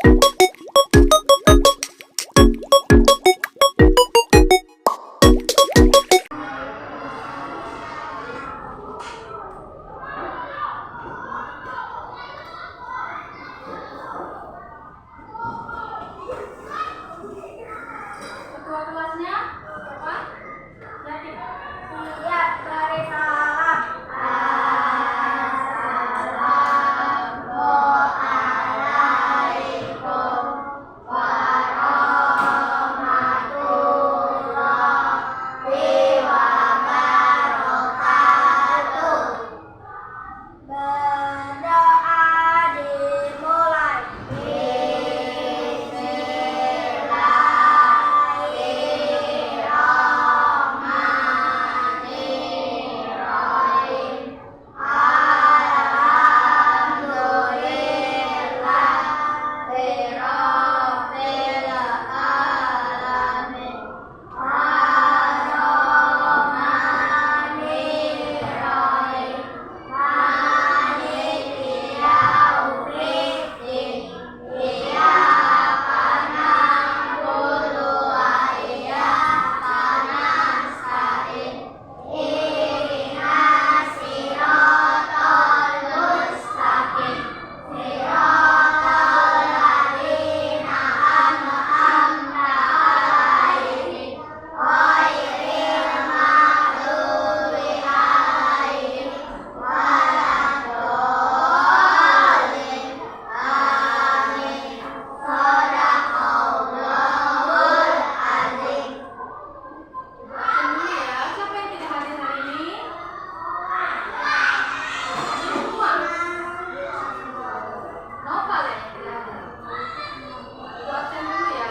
Ketua kelasnya Bapak Yakin? Siap, beri salam. Assalamualaikum warahmatullahi wabarakatuh. Berdoa dimulai. Bismillahirrahmanirrahim. Alhamdulillahirabbil alamin. Ar-Rahmanirrahim. Maliki yaumiddin. Iyyaka na'budu wa iyyaka nasta'in. Ihdinas siratal mustaqim. Siratal ladzina an'amta 'alaihim ghairil maghdubi 'alaihim waladdallin. Amin. Shadaqallahul azim. Dulu ya, siapa yang tidak hadir hari ini? Semua. Novel yang tidak hadir. Ibu absen dulu ya.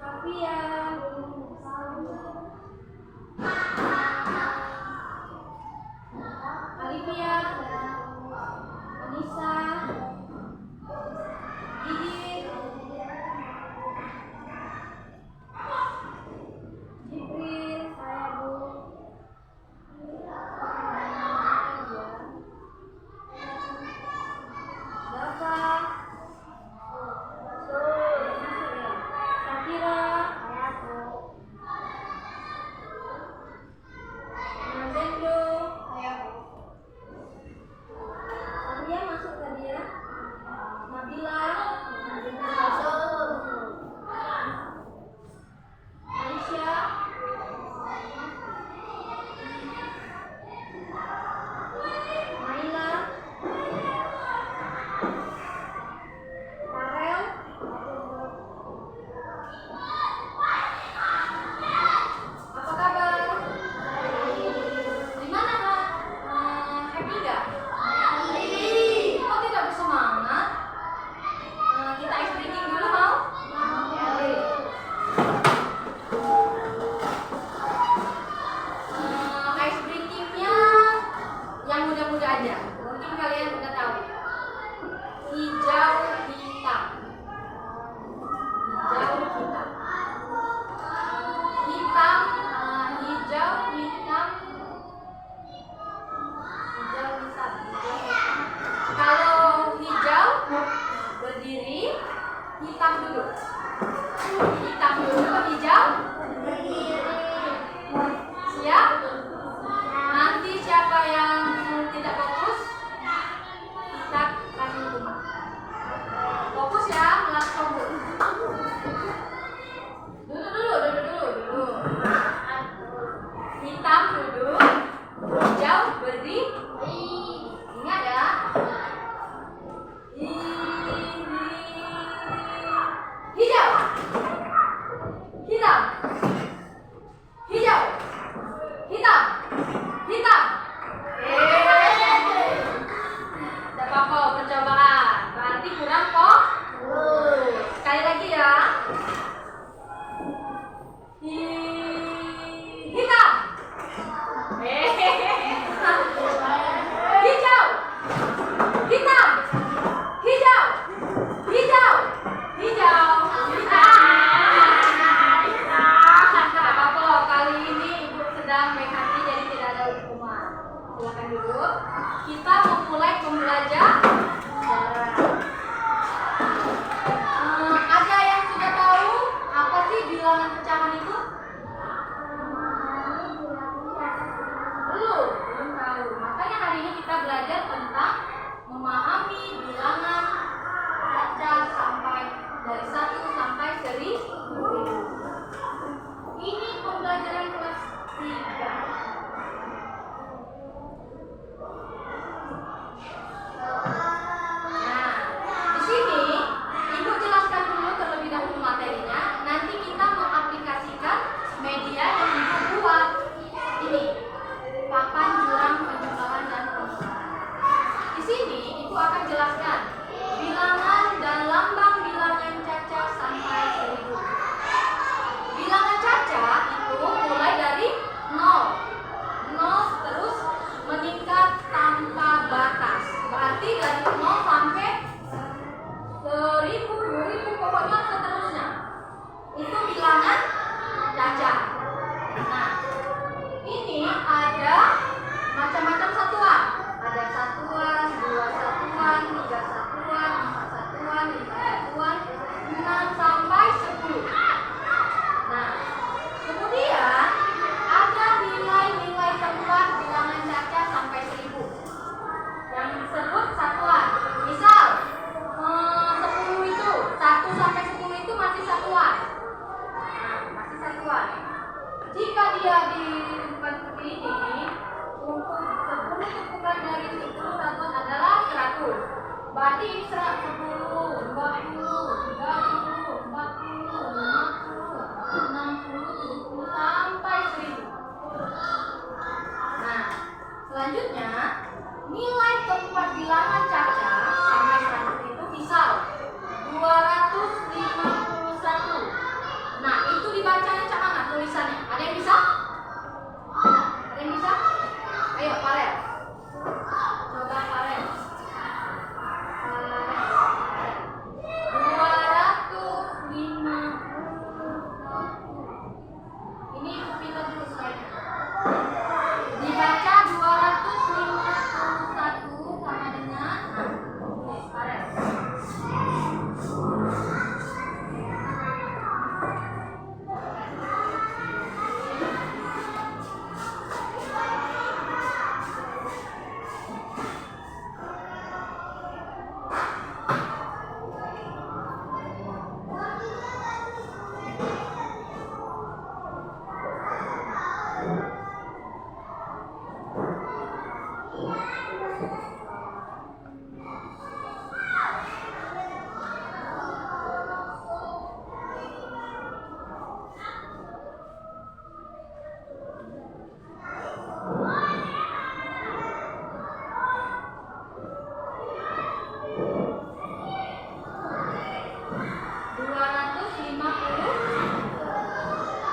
Safia. Alivia. Anissa. Didi. Jibril, saya Bu. Dafa. Shakira. Nazendo. Sabria masuk tadi ya. Nabila. Aisyah. Naila. Farel. Apa kabar? Di mana Kak? Happy nggak? Kok tidak bersemangat? Kita ice breaking dulu mau? Oke. Ice breakingnya yang muda-muda aja. Mungkin kalian udah tahu. Hijau hitam. Hijau hitam. Hitam, hijau hitam. Hijau hitam. Kalau hijau berdiri, hitam dulu. Hitam dulu, hijau berdiri. Siap? Nanti siapa yang tidak fokus, kita kasih rumah. Fokus ya, melas tombol. Berarti 10, 20, 30, 40, 50, 60, 70 sampai 1000. Nah, selanjutnya nilai tempat bilangan Caca sampai 100 itu misal 251. Nah, itu dibacanya cak mana tulisannya? Ada yang bisa? Ada yang bisa? Ayo, Farel. Coba Farel. 251. Ini pindah dulu slide. Dibaca 251 sama dengan Farel.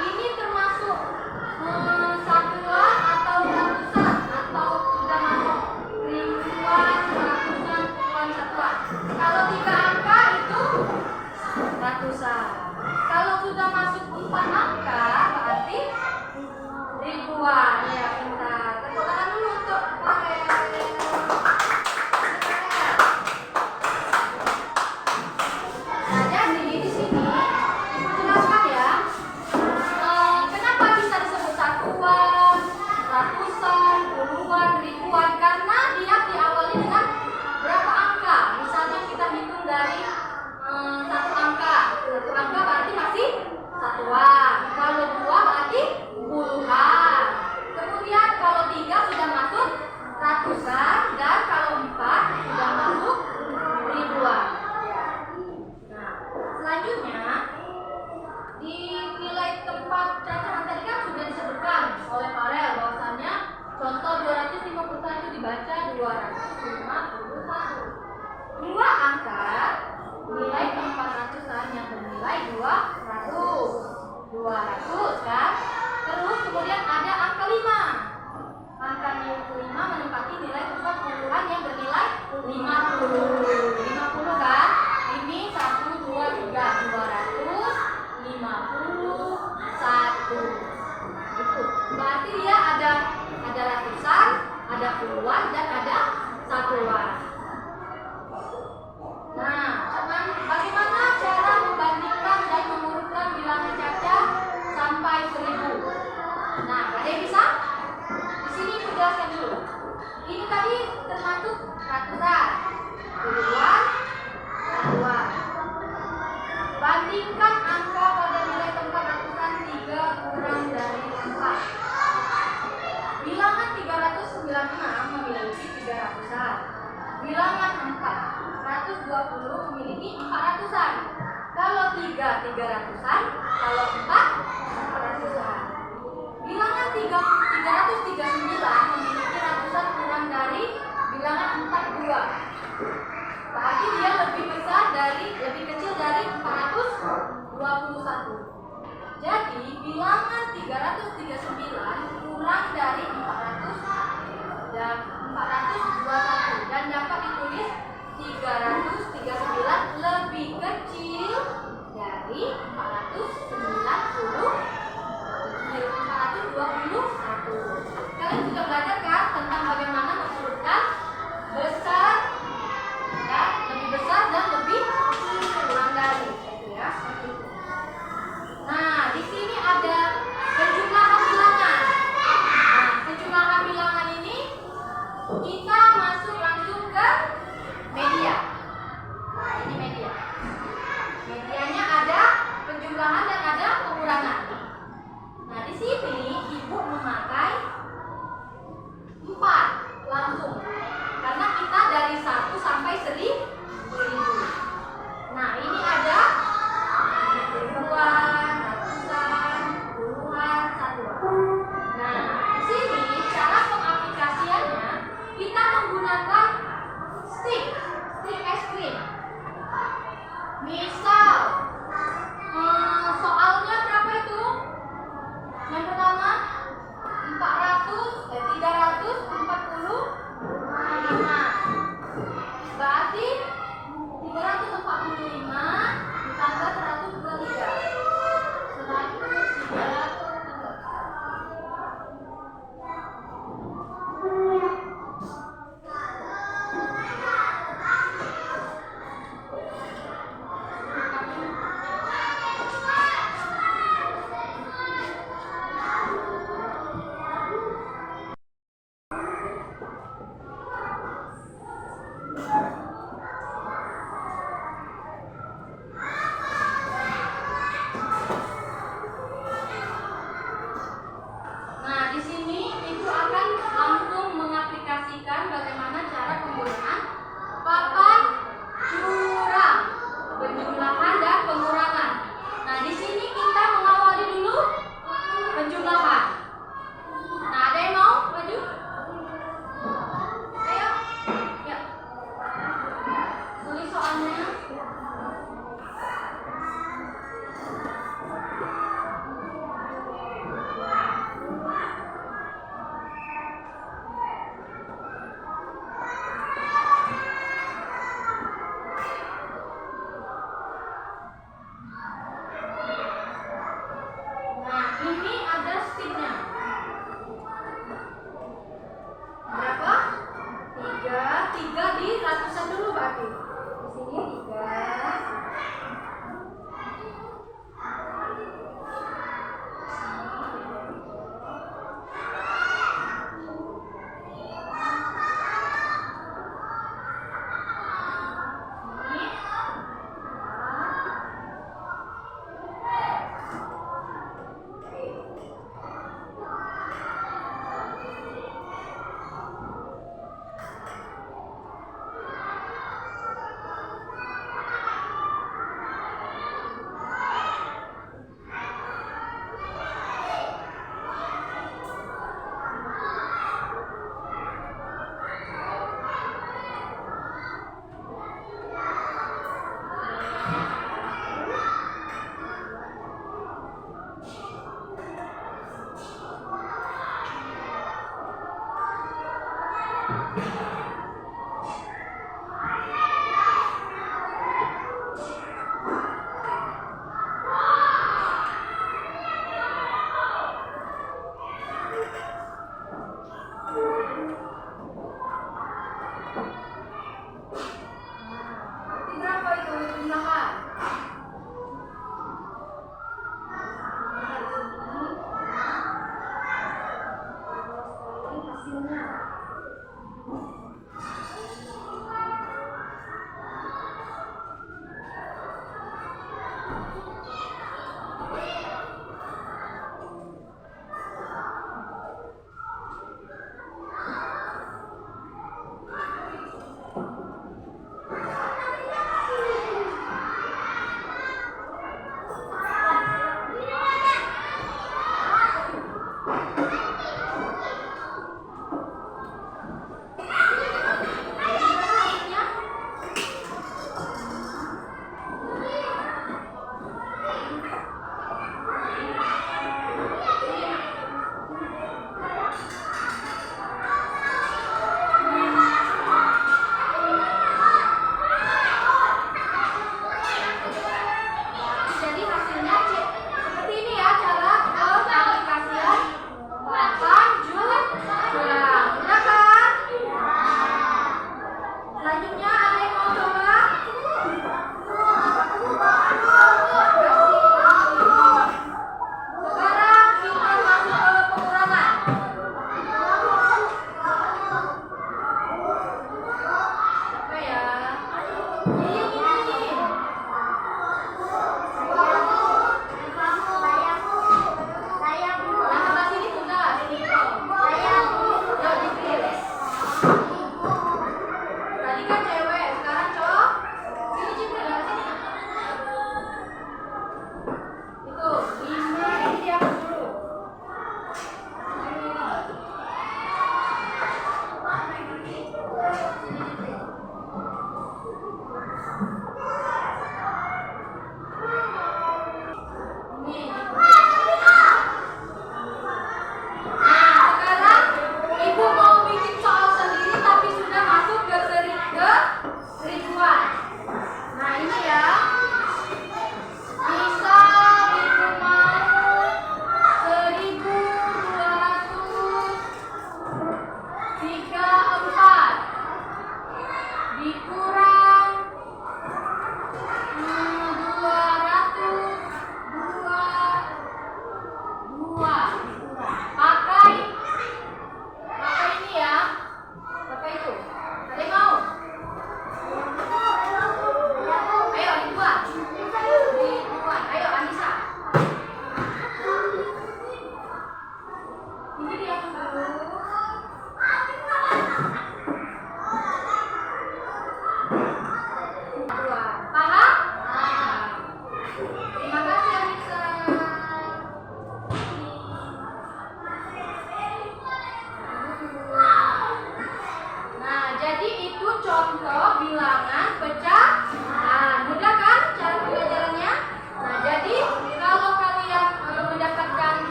Ini termasuk satuan atau ratusan atau sudah masuk ribuan, ratusan, puluhan, satuan. Kalau 3 angka itu ratusan. Kalau sudah masuk 4 angka berarti ribuan. Ya, pintar. Tepuk tangan dulu untuk Farel. Nah, jadi di sini jelaskan ya, kenapa bisa disebut satuan, ratusan, puluhan, ribuan? Karena dia diawali dengan berapa angka. Misalnya kita hitung dari 1 angka. 1 angka berarti masih satuan. Kalau 2 berarti puluhan. Kemudian kalau 3 sudah masuk ratusan, dan kalau 4 sudah masuk ribuan. Nah, selanjutnya di nilai tempat cacahan tadi kan sudah disebutkan oleh Farel bahwasannya contoh 251 dibaca 251. 2 angka nilai tempat ratusan yang bernilai 200 kan. Terus kemudian ada angka 5. Angka 5 menempati nilai tempat puluhan yang bernilai 50. 50 kan? Ini 1, 2, 3, 251. Itu. Berarti dia ada ratusan, ada puluhan, dan ada satuan. Nah, bagaimana cara membandingkan dan mengurutkan bilangan Caca sampai 1000? Nah, ada yang bisa? Di sini aku jelaskan dulu. Ini tadi termasuk ratusan, puluhan, satuan. Bandingkan angka pada nilai tempat ratusan 3 kurang dari 4. Bilangan 396 memiliki 300-an. Bilangan 420 memiliki 400-an. Kalau 3 300-an, kalau 4 400-an. Bilangan 339 memiliki ratusan kurang dari bilangan 42. Berarti dia lebih kecil dari 421. Jadi bilangan 339 kurang dari 400 dan 421, dan dapat ditulis 339 lebih kecil dari 421. Kalian sudah belajar kan tentang bagaimana mengurutkan besar dan lebih besar dan lebih kurang dari, ya, seperti itu. Nah, di sini ada penjumlahan bilangan. Nah, penjumlahan bilangan ini kita masuk langsung 3 di ratusan dulu berarti. Di sini 3.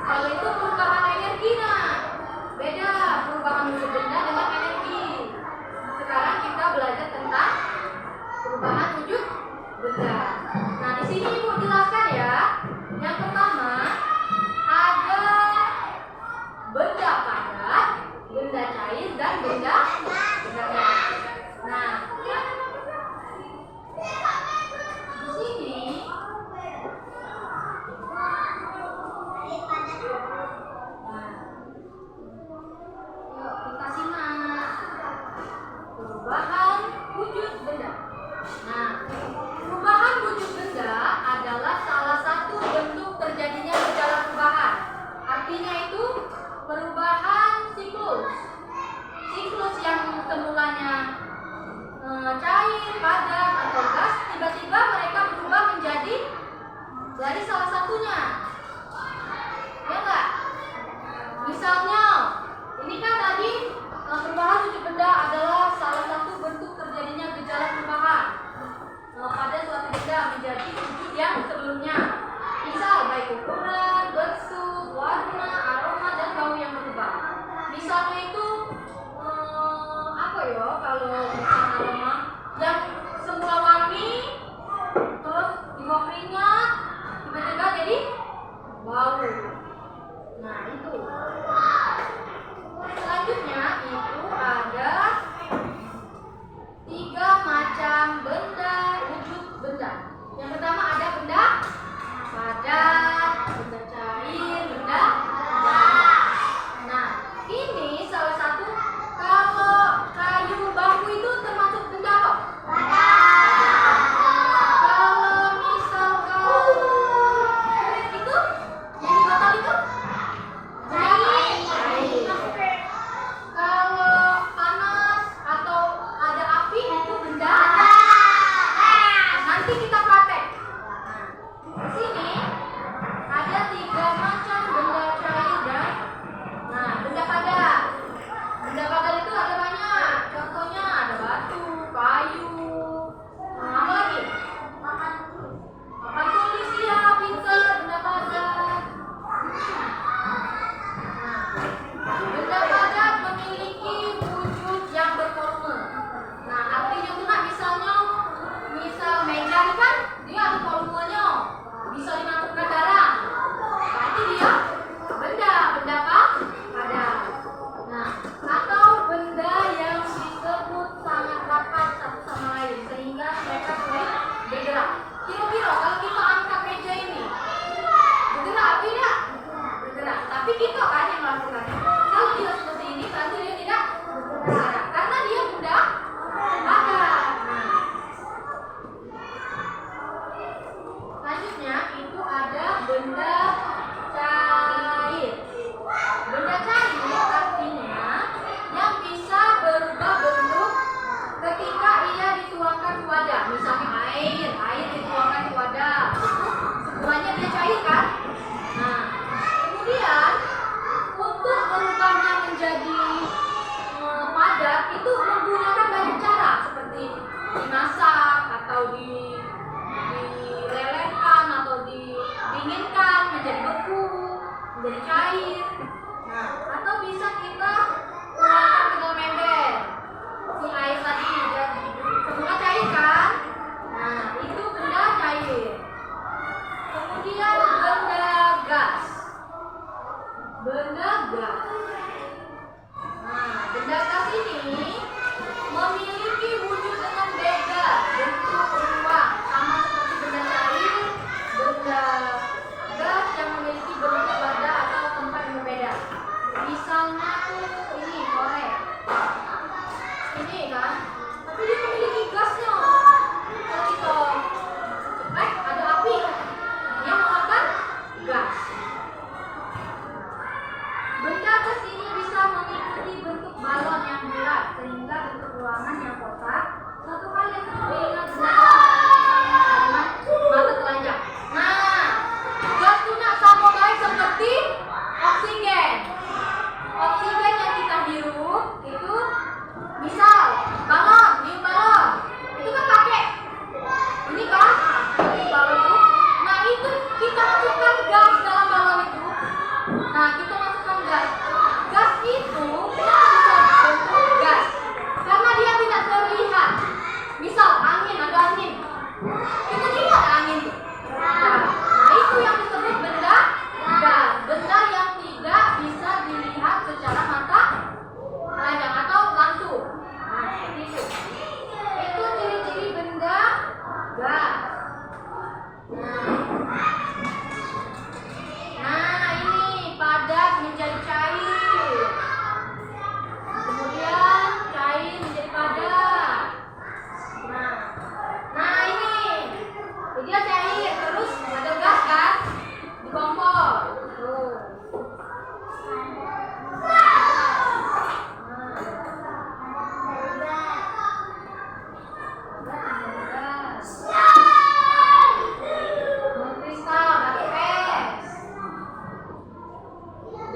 Kalau itu perubahan energi, nah beda perubahan wujud benda dengan energi. Sekarang kita belajar tentang perubahan wujud benda. Nah, di sini Ibu jelaskan ya. Yang pertama ada benda padat, benda cair, dan benda gas. Nah, di sini yuk kita simak perubahan wujud benda. Nah, perubahan wujud benda adalah salah satu bentuk terjadinya gejala perubahan. Artinya itu perubahan siklus. Siklus yang semulanya cair, padat, atau gas, tiba-tiba mereka berubah menjadi dari salah satunya. Ya enggak? Misalnya, ini kan tadi perubahan wujud benda adalah salah satu bentuk terjadinya gejala perubahan pada suatu benda menjadi wujud yang sebelumnya. Misal baik ukuran, bentuk, warna, aroma, dan bau yang berubah. Misalnya itu apa ya kalau misalnya aroma yang semula wangi terus dibawa keringat tiba-tiba jadi bau. Nah itu. Selanjutnya itu ada 3 macam benda wujud benda. Yang pertama ada benda padat, benda cair, benda gas. Nah, ini salah satu kalau kayu bambu itu termasuk benda apa? Kalau misalkan itu yang di botol itu cair. Kalau panas atau ada api itu benda. Nanti kita praktek. Di sini ada 3 macam benda cair dan benda padat. Benda padat itu ada banyak. Contohnya ada batu, kayu, apa lagi? Papan tulis ya, pintar, benda padat. Benda padat memiliki wujud yang bervolume. Nah, artinya itu misal meja ini kan dia ada volumenya, bisa dimasukkan darah. Berarti dia benda padat. Nah, atau benda yang disebut sangat rapat satu sama lain sehingga mereka sulit bergerak. Kira-kira kalau kita angkat meja ini, bergerak tidak? Bergerak. Tapi kita kan yang melakukannya. Kalau dia seperti ini, berarti dia tidak bergerak karena dia benda padat. Selanjutnya itu ada benda cair. Benda cair artinya yang bisa berubah bentuk ketika ia dituangkan ke wadah. Misalnya air dituangkan ke wadah. Semuanya dia cair kan? Nah, kemudian untuk berubahnya menjadi padat itu menggunakan banyak cara seperti dimasak atau dilelehkan atau didinginkan menjadi beku, menjadi cair. Nah, atau bisa kita tuangkan ke dalam ember. Si air tadi semula cair kan? Nah, itu benda cair. Kemudian benda gas. Benda gas. Nah, benda gas ini memiliki wujud dengan beda bentuk ruang, sama seperti benda cair, benda gas yang memiliki bentuk wadah atau tempat yang berbeda. Misalnya tuh ini korek, ini kan, tapi dia memiliki gasnya. Kalau kita ceplek ada api, dia mengeluarkan gas. Benda gas ini bisa mengikuti bentuk balon yang bulat sehingga bentuk ruangan yang kotak. Satu hal yang perlu diingat dengan mata telanjang. Nah, gas itu sama baik seperti oksigen. Oksigen yang kita hirup itu, misal balon, itu kan pakai ini kan, balon itu. Nah itu kita masukkan gas dalam balon itu, Nah, kita masukkan gas. Gas itu kenapa bisa bentuk gas? Karena dia tidak terlihat. Misal angin, ada angin. Kita lihat angin. Nah, itu yang disebut benda gas. Benda yang tidak bisa dilihat secara mata telanjang atau langsung. Nah, seperti itu. Itu ciri-ciri benda gas. Nah, ini padat menjadi cair. Kemudian cair menjadi padat. Nah ini dia cair terus ada gas kan di kompor. Tuh. Kristal pakai es.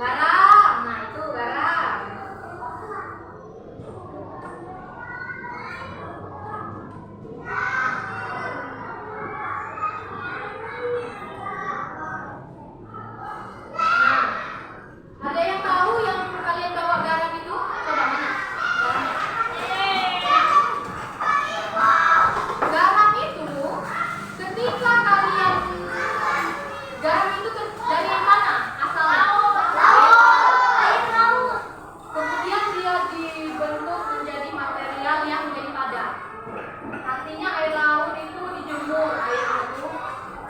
Garam, nah itu garam. Ada yang tahu yang kalian bawa garam itu? Coba mana? Garam itu ketika kalian garam itu dari mana asalnya? Kemudian dia dibentuk menjadi material yang menjadi padat. Artinya air laut itu dijemur air itu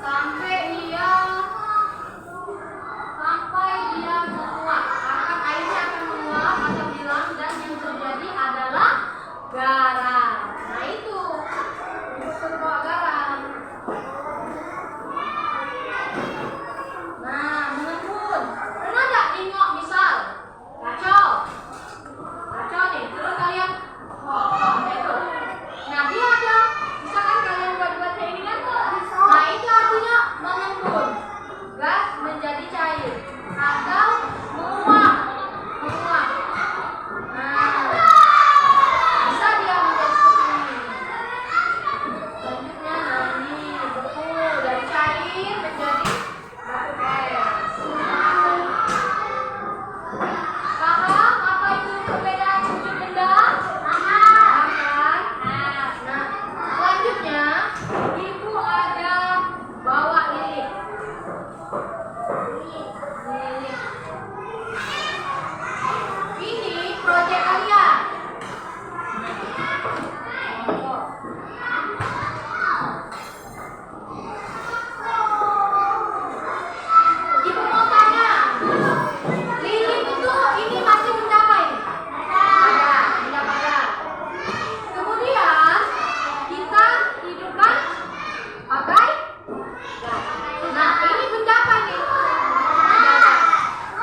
sampai dia menguap. Akan airnya akan menguap atau hilang dan yang terjadi adalah garam. Nah itu bawa garam. Nah, mengembun. Pernah nggak nengok misal kacau nih, terus kalian itu. Nah dia ada, misalkan kalian buat kayak ini kan, nah itu artinya mengembun, gas menjadi cair atau menguap. Nah, bisa dia menjadi seperti ini. Selanjutnya, nah ini beku dari cair menjadi batu es. Paham apa itu perbedaan wujud benda? Paham kan? Nah, selanjutnya ibu ada bawa lilin. Ini proyek kalian. Ibu mau tanya, lilin itu ini masih benda apa ini? Ada, benda padat. Kemudian kita hidupkan pakai gas. Nah, ini benda apa ini?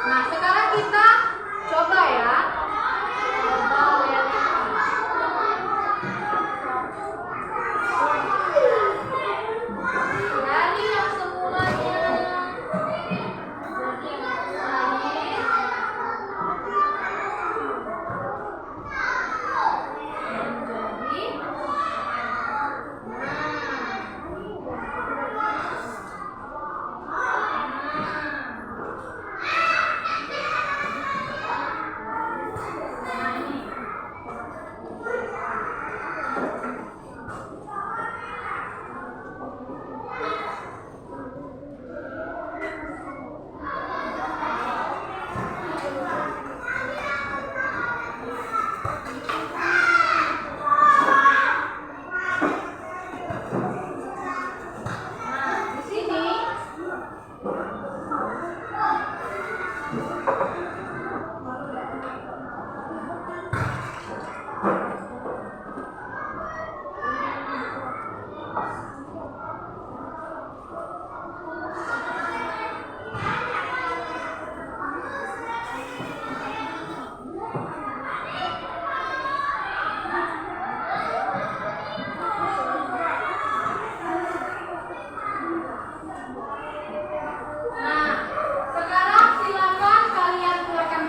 Nah, sekarang kita coba ya. Coba lihat. Dari yang semulanya jadi air menjadi di sini. Nah, sekarang silakan kalian keluarkan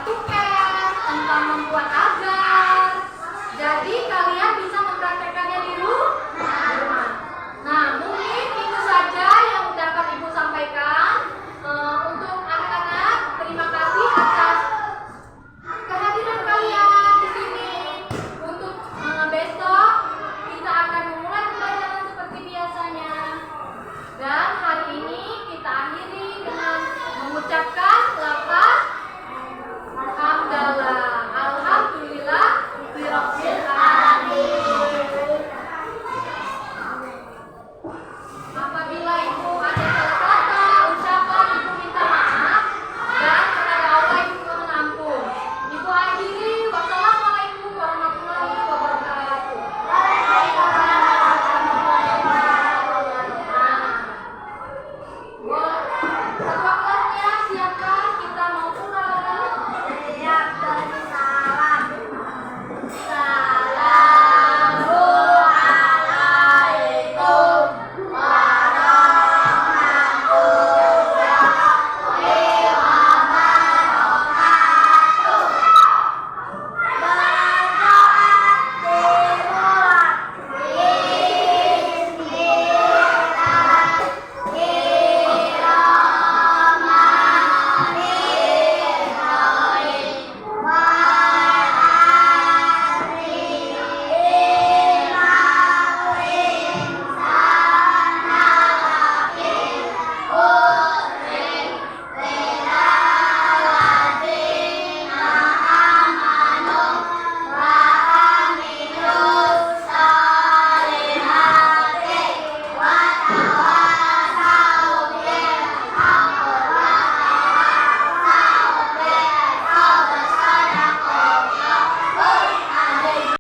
1R, tentang membuat agar. Jadi kalian